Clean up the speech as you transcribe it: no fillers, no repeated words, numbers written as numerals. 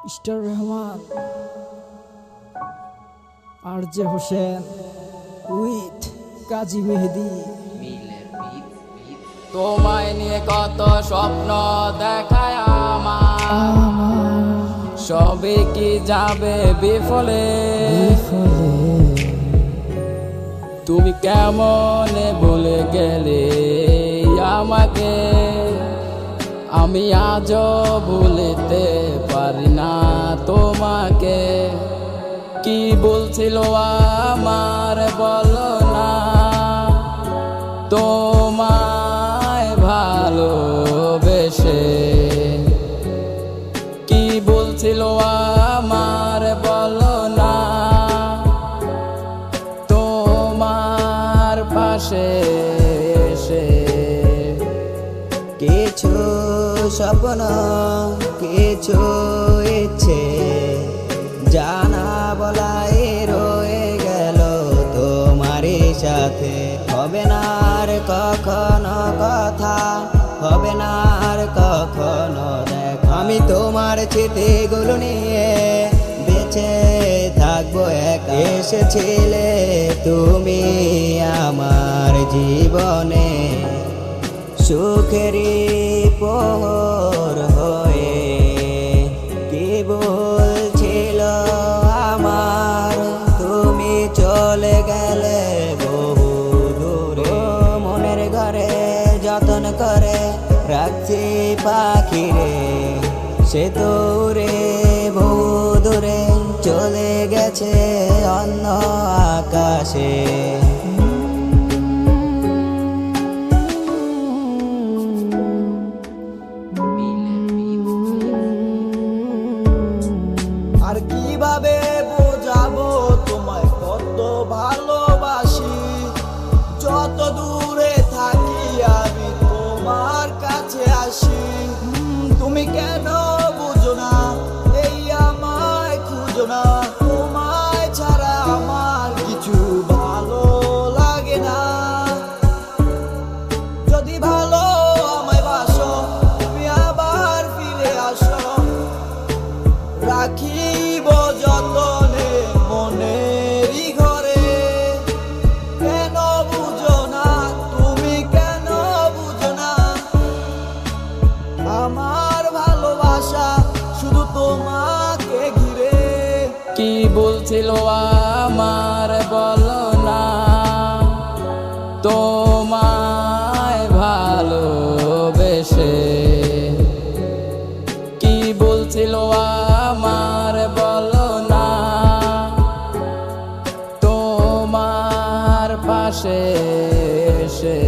Mister Rahman, R J Hossain with Kazi Mehedi. তোমায় নিয়ে কত স্বপ্ন দেখায় আমার, সবে কি যাবে বিফলে। তুমি কেমনে ভুলে গেলে আমাকে, আমি আজও ভুলতে পারি না তোমাকে। কি বলছিল আমার বলো না, তোমায় ভালোবেসে। কি বলছিল আমার বলো না, তোমার পাশে এসে। কিছু স্বপ্ন কিছু ইচ্ছে জানা বলাই রয়ে গেল তোমারই সাথে। হবে না আর কখনো কথা, হবে না আর কখনো দেখা। আমি তোমার স্মৃতিগুলো নিয়ে বেঁচে থাকবো একা। এসেছিলে তুমি আমার জীবনে সুখেরই প্রহর হয়ে। কি বলছিল আমার, তুমি চলে গেলে বহু দূরে। মনের ঘরে যতন করে রাখছি পাখিরে, সে দূরে বহু দূরে চলে গেছে অন্য আকাশে। আর কিভাবে বোঝাবো তোমায় কত ভালোবাসি। যত দূরে থাকি আমি তোমার কাছে আসি। তুমি কেন বুঝো না, এই আমায় খুঁজো না। তোমায় ছাড়া আমার কিছু ভালো লাগে না। যদি ভালো আমায় বাসো, তুমি আবার ফিরে আসো। রাখিব যতনে মনেরই ঘরে। কেন বুঝো না, তুমি কেন বুঝো না। আমার ভালোবাসা শুধু তোমাকে ঘিরে। কি বলছিল আমার বলো না, তোমায় ভালোবেসে। কি বলছিল আমার বলো না, তোমার পাশে এসে।